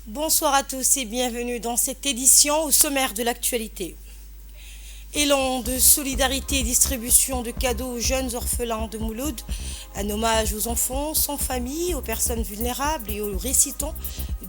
Bonsoir à tous et bienvenue dans cette édition au sommaire de l'actualité. Élan de solidarité et distribution de cadeaux aux jeunes orphelins de Mouloud, un hommage aux enfants sans famille, aux personnes vulnérables et aux récitants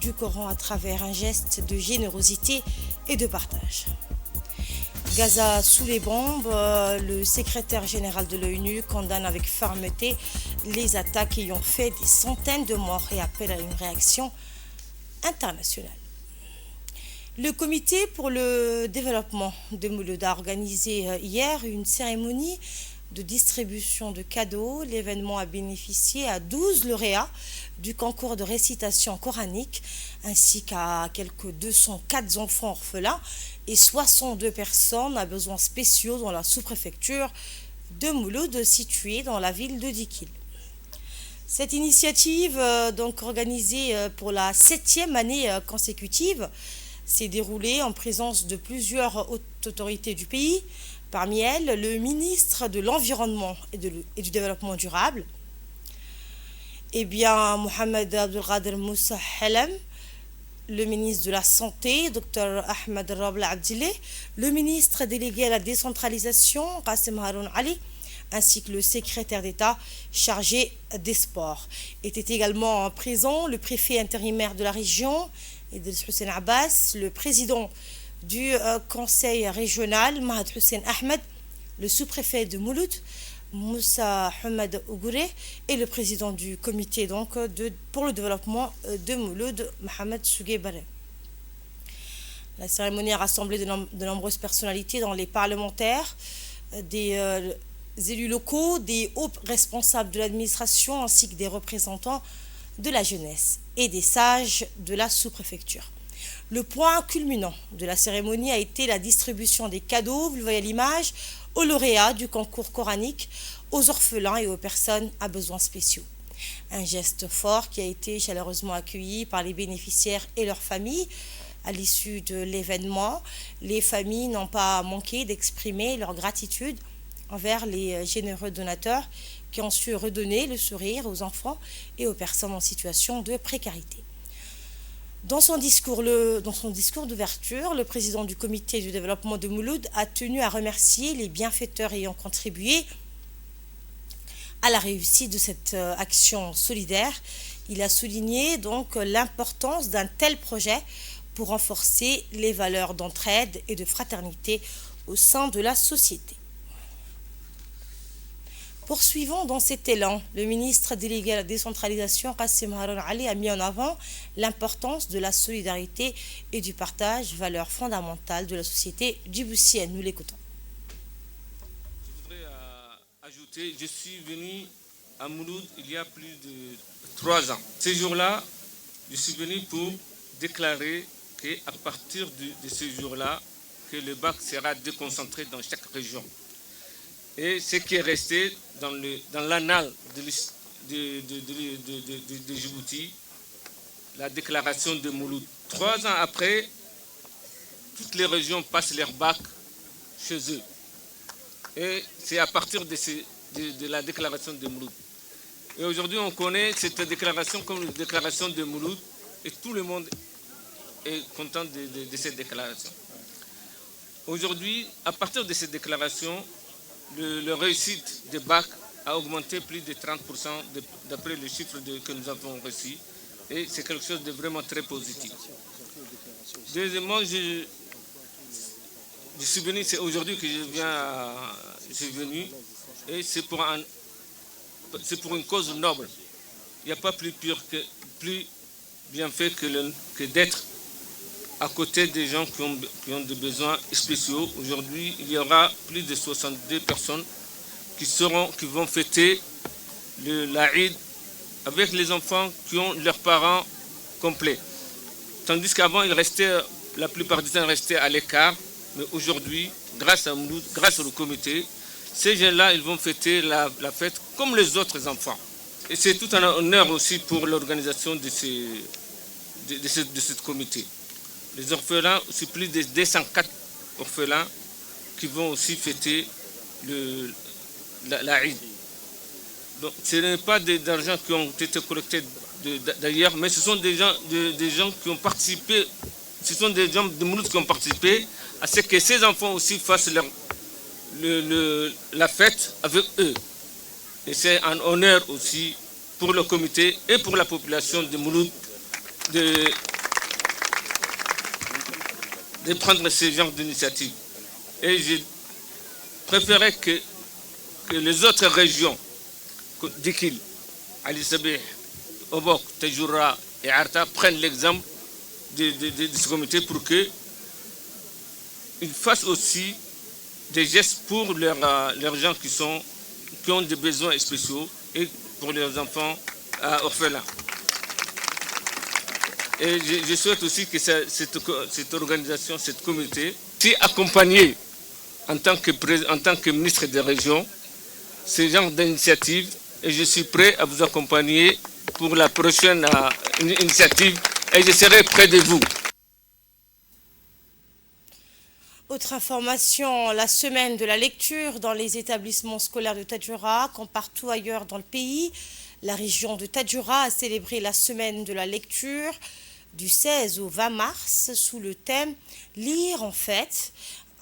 du Coran à travers un geste de générosité et de partage. Gaza sous les bombes, le secrétaire général de l'ONU condamne avec fermeté les attaques ayant fait des centaines de morts et appelle à une réaction internationale. Le comité pour le développement de Mouloud a organisé hier une cérémonie de distribution de cadeaux. L'événement a bénéficié à 12 lauréats du concours de récitation coranique ainsi qu'à quelques 204 enfants orphelins et 62 personnes à besoins spéciaux dans la sous-préfecture de Mouloud située dans la ville de Dikil. Cette initiative, donc organisée pour la 7e année consécutive, s'est déroulée en présence de plusieurs hautes autorités du pays, parmi elles le ministre de l'Environnement et du Développement durable, Mohamed Abdelkader Moussa Halem, le ministre de la Santé, Dr Ahmed Rabla Abdileh, le ministre délégué à la décentralisation, Qasem Haroun Ali, ainsi que le secrétaire d'État chargé des sports. Était également présent le préfet intérimaire de la région, Idriss Hussein Abbas, le président du conseil régional, Mahad Hussein Ahmed, le sous-préfet de Mouloud, Moussa Hamad Ougouré, et le président du comité pour le développement de Mouloud, Mohamed Sougué Baré. La cérémonie a rassemblé de nombreuses personnalités, dont les parlementaires, des élus locaux, des hauts responsables de l'administration ainsi que des représentants de la jeunesse et des sages de la sous-préfecture. Le point culminant de la cérémonie a été la distribution des cadeaux, vous le voyez à l'image, aux lauréats du concours coranique, aux orphelins et aux personnes à besoins spéciaux. Un geste fort qui a été chaleureusement accueilli par les bénéficiaires et leurs familles. À l'issue de l'événement, les familles n'ont pas manqué d'exprimer leur gratitude envers les généreux donateurs qui ont su redonner le sourire aux enfants et aux personnes en situation de précarité. Dans son discours d'ouverture, le président du comité du développement de Mouloud a tenu à remercier les bienfaiteurs ayant contribué à la réussite de cette action solidaire. Il a souligné donc l'importance d'un tel projet pour renforcer les valeurs d'entraide et de fraternité au sein de la société. Poursuivons dans cet élan. Le ministre délégué à la décentralisation, Qasem Haroun Ali, a mis en avant l'importance de la solidarité et du partage, valeurs fondamentales de la société djiboutienne. Nous l'écoutons. Je voudrais ajouter, je suis venu à Mouloud il y a plus de 3 ans. Ce jour-là, je suis venu pour déclarer qu'à partir de ce jour-là, que le bac sera déconcentré dans chaque région. Et ce qui est resté dans l'annale de Djibouti, la déclaration de Mouloud. 3 ans après, toutes les régions passent leur bac chez eux. Et c'est à partir de la déclaration de Mouloud. Et aujourd'hui, on connaît cette déclaration comme une déclaration de Mouloud et tout le monde est content de cette déclaration. Aujourd'hui, à partir de cette déclaration, le réussite des bacs a augmenté plus de 30% d'après les chiffres que nous avons reçus. Et c'est quelque chose de vraiment très positif. Deuxièmement, je suis venu, c'est aujourd'hui que je suis venu, et c'est pour une cause noble. Il n'y a pas plus pur, plus bien fait que d'être à côté des gens qui ont des besoins spéciaux. Aujourd'hui, il y aura plus de 62 personnes qui vont fêter l'Aïd avec les enfants qui ont leurs parents complets. Tandis qu'avant, la plupart du temps, ils restaient à l'écart. Mais aujourd'hui, grâce au comité, ces gens-là, ils vont fêter la fête comme les autres enfants. Et c'est tout un honneur aussi pour l'organisation de ce comité. Les orphelins, c'est plus de 204 orphelins qui vont aussi fêter l'Aïd. Donc ce n'est pas d'argent qui ont été collectés d'ailleurs, mais ce sont des gens qui ont participé, ce sont des gens de Mouloud qui ont participé à ce que ces enfants aussi fassent la fête avec eux. Et c'est un honneur aussi pour le comité et pour la population de Mouloud de prendre ce genre d'initiative. Et je préférais que les autres régions, Dikil, Ali Sabih, Obok, Tajoura et Arta, prennent l'exemple de ce comité pour qu'ils fassent aussi des gestes pour leurs gens qui ont des besoins spéciaux et pour leurs enfants orphelins. Et je souhaite aussi que cette organisation, cette communauté, si accompagnée en tant que ministre des régions, ce genre d'initiative, et je suis prêt à vous accompagner pour la prochaine initiative et je serai près de vous. Autre information, la semaine de la lecture dans les établissements scolaires de Tadjoura, comme partout ailleurs dans le pays. La région de Tadjoura a célébré la semaine de la lecture du 16 au 20 mars sous le thème « Lire en fête »,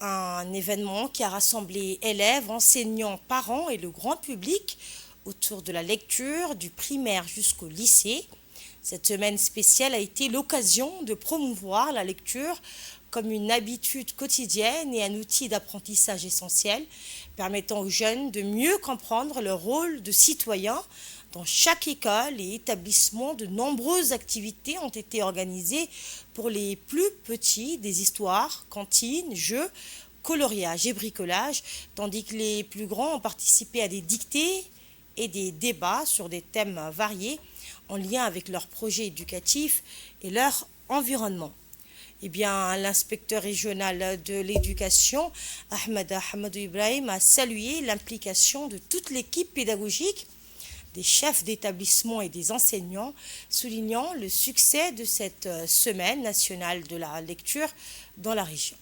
un événement qui a rassemblé élèves, enseignants, parents et le grand public autour de la lecture du primaire jusqu'au lycée. Cette semaine spéciale a été l'occasion de promouvoir la lecture comme une habitude quotidienne et un outil d'apprentissage essentiel, permettant aux jeunes de mieux comprendre leur rôle de citoyen. Dans chaque école et établissement, de nombreuses activités ont été organisées pour les plus petits, des histoires, cantines, jeux, coloriage et bricolage, tandis que les plus grands ont participé à des dictées et des débats sur des thèmes variés en lien avec leurs projets éducatifs et leur environnement. Eh bien, l'inspecteur régional de l'éducation, Ahmed Hamadou Ibrahim, a salué l'implication de toute l'équipe pédagogique, des chefs d'établissement et des enseignants, soulignant le succès de cette semaine nationale de la lecture dans la région.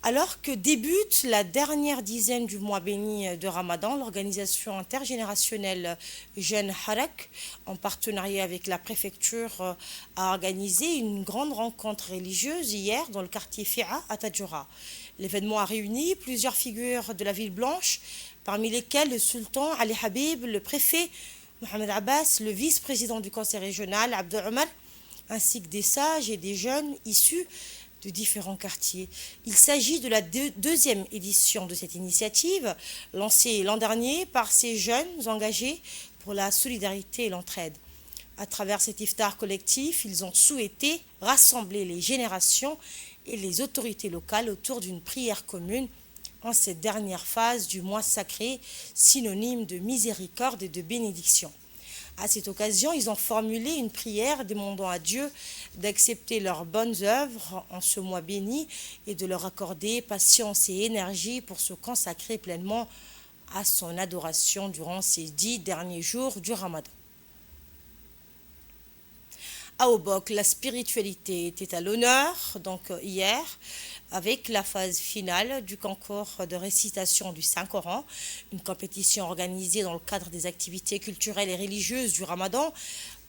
Alors que débute la dernière dizaine du mois béni de Ramadan, l'organisation intergénérationnelle Jeunes Harak, en partenariat avec la préfecture, a organisé une grande rencontre religieuse hier dans le quartier Fi'a à Tadjoura. L'événement a réuni plusieurs figures de la ville blanche, parmi lesquelles le sultan Ali Habib, le préfet Mohamed Abbas, le vice-président du conseil régional Abdou Omar, ainsi que des sages et des jeunes issus de différents quartiers. Il s'agit de la deuxième édition de cette initiative, lancée l'an dernier par ces jeunes engagés pour la solidarité et l'entraide. À travers cet iftar collectif, ils ont souhaité rassembler les générations et les autorités locales autour d'une prière commune en cette dernière phase du mois sacré, synonyme de miséricorde et de bénédiction. À cette occasion, ils ont formulé une prière demandant à Dieu d'accepter leurs bonnes œuvres en ce mois béni et de leur accorder patience et énergie pour se consacrer pleinement à son adoration durant ces 10 derniers jours du Ramadan. À Obok, la spiritualité était à l'honneur, donc hier, avec la phase finale du concours de récitation du Saint-Coran, une compétition organisée dans le cadre des activités culturelles et religieuses du Ramadan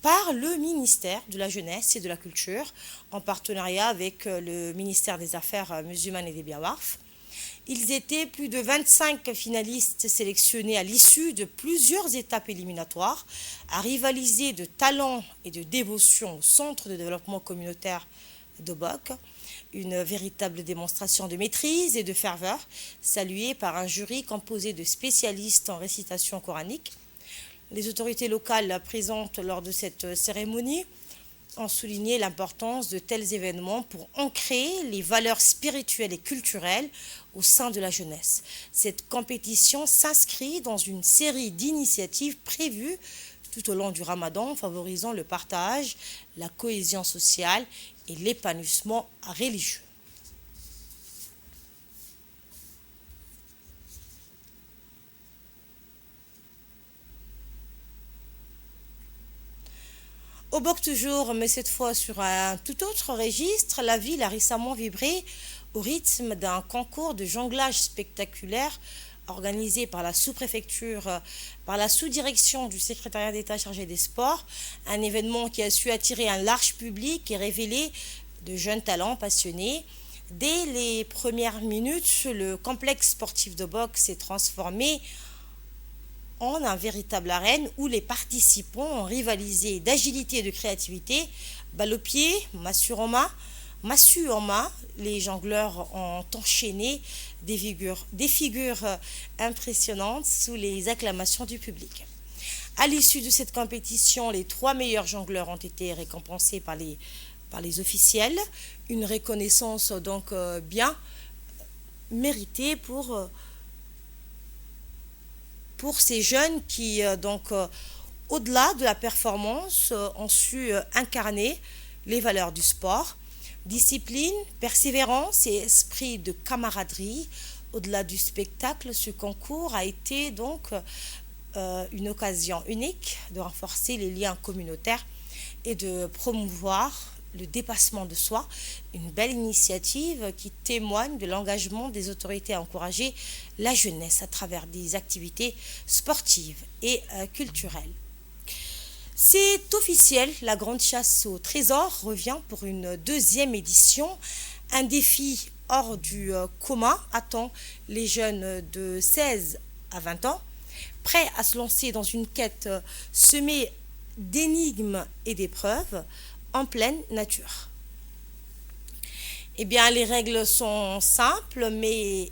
par le ministère de la Jeunesse et de la Culture, en partenariat avec le ministère des Affaires musulmanes et des Biawaf. Ils étaient plus de 25 finalistes sélectionnés à l'issue de plusieurs étapes éliminatoires, à rivaliser de talent et de dévotion au Centre de développement communautaire d'Obok. Une véritable démonstration de maîtrise et de ferveur, saluée par un jury composé de spécialistes en récitation coranique. Les autorités locales présentes lors de cette cérémonie ont souligné l'importance de tels événements pour ancrer les valeurs spirituelles et culturelles au sein de la jeunesse. Cette compétition s'inscrit dans une série d'initiatives prévues tout au long du Ramadan, favorisant le partage, la cohésion sociale et l'épanouissement religieux. Obok toujours, mais cette fois sur un tout autre registre, la ville a récemment vibré au rythme d'un concours de jonglage spectaculaire organisé par la sous-préfecture, par la sous-direction du secrétariat d'État chargé des sports. Un événement qui a su attirer un large public et révéler de jeunes talents passionnés. Dès les premières minutes, le complexe sportif de boxe s'est transformé en un véritable arène où les participants ont rivalisé d'agilité et de créativité. Balle au pied, massue en main, les jongleurs ont enchaîné des figures impressionnantes sous les acclamations du public. À l'issue de cette compétition, les 3 meilleurs jongleurs ont été récompensés par les officiels. Une reconnaissance donc bien méritée pour ces jeunes qui, au-delà de la performance, ont su incarner les valeurs du sport. Discipline, persévérance et esprit de camaraderie. Au-delà du spectacle, ce concours a été donc une occasion unique de renforcer les liens communautaires et de promouvoir le dépassement de soi, une belle initiative qui témoigne de l'engagement des autorités à encourager la jeunesse à travers des activités sportives et culturelles. C'est officiel, la grande chasse au trésor revient pour une 2e édition. Un défi hors du commun attend les jeunes de 16 à 20 ans, prêts à se lancer dans une quête semée d'énigmes et d'épreuves en pleine nature. Eh bien, les règles sont simples mais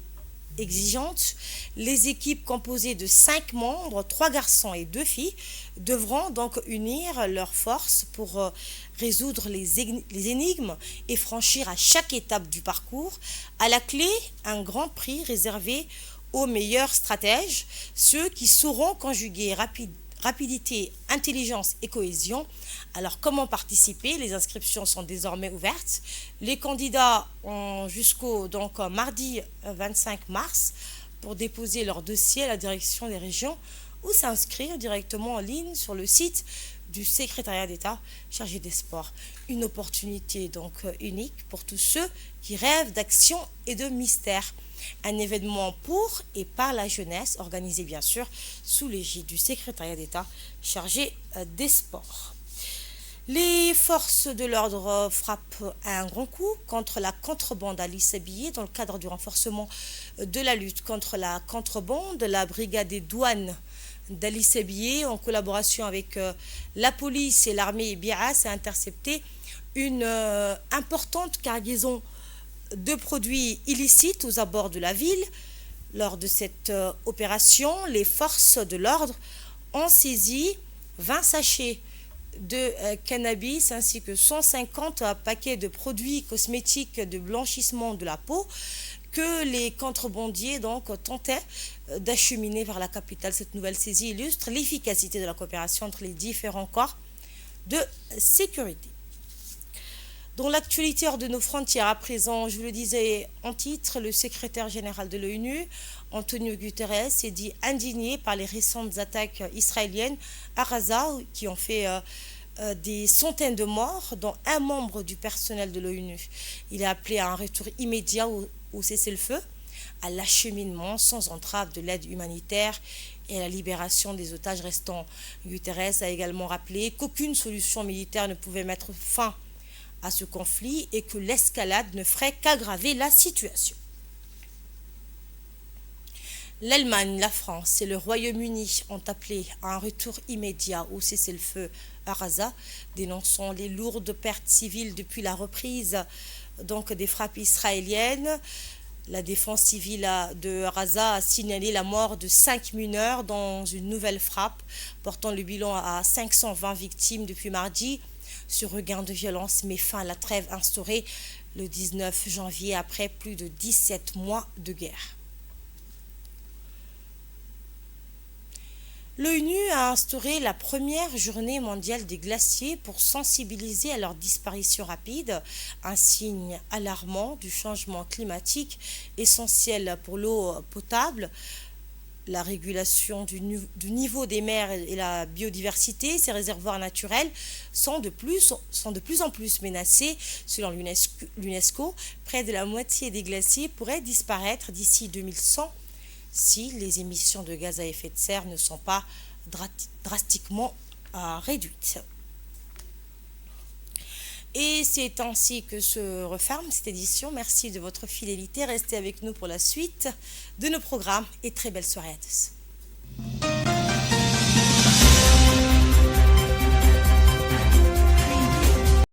exigeantes. Les équipes composées de 5 membres, 3 garçons et 2 filles, devront donc unir leurs forces pour résoudre les énigmes et franchir à chaque étape du parcours. À la clé, un grand prix réservé aux meilleurs stratèges, ceux qui sauront conjuguer rapidité, intelligence et cohésion. Alors, comment participer? Les inscriptions sont désormais ouvertes. Les candidats ont jusqu'au mardi 25 mars pour déposer leur dossier à la direction des régions ou s'inscrire directement en ligne sur le site du secrétariat d'État chargé des sports. Une opportunité donc unique pour tous ceux qui rêvent d'action et de mystère. Un événement pour et par la jeunesse, organisé bien sûr sous l'égide du secrétariat d'État chargé des sports. Les forces de l'ordre frappent un grand coup contre la contrebande à Lissabillé dans le cadre du renforcement de la lutte contre la contrebande. La brigade des douanes d'Ali Sabié, en collaboration avec la police et l'armée BIAS, a intercepté une importante cargaison de produits illicites aux abords de la ville. Lors de cette opération, les forces de l'ordre ont saisi 20 sachets de cannabis ainsi que 150 paquets de produits cosmétiques de blanchissement de la peau que les contrebandiers tentaient d'acheminer vers la capitale. Cette nouvelle saisie illustre l'efficacité de la coopération entre les différents corps de sécurité. Dans l'actualité hors de nos frontières, à présent, je vous le disais en titre, le secrétaire général de l'ONU, Antonio Guterres, s'est dit indigné par les récentes attaques israéliennes à Gaza qui ont fait des centaines de morts, dont un membre du personnel de l'ONU. Il a appelé à un retour immédiat au cessez-le-feu, à l'acheminement sans entrave de l'aide humanitaire et à la libération des otages restants. Guterres a également rappelé qu'aucune solution militaire ne pouvait mettre fin à ce conflit et que l'escalade ne ferait qu'aggraver la situation. L'Allemagne, la France et le Royaume-Uni ont appelé à un retour immédiat au cessez-le-feu à Gaza, dénonçant les lourdes pertes civiles depuis la reprise des frappes israéliennes. La défense civile de Gaza a signalé la mort de 5 mineurs dans une nouvelle frappe, portant le bilan à 520 victimes depuis mardi. Ce regain de violence met fin à la trêve instaurée le 19 janvier après plus de 17 mois de guerre. L'ONU a instauré la première journée mondiale des glaciers pour sensibiliser à leur disparition rapide, un signe alarmant du changement climatique essentiel pour l'eau potable, la régulation du niveau des mers et la biodiversité. Ces réservoirs naturels sont de plus en plus menacés. Selon l'UNESCO, près de la moitié des glaciers pourraient disparaître d'ici 2100 si les émissions de gaz à effet de serre ne sont pas drastiquement réduites. Et c'est ainsi que se referme cette édition. Merci de votre fidélité. Restez avec nous pour la suite de nos programmes et très belle soirée à tous.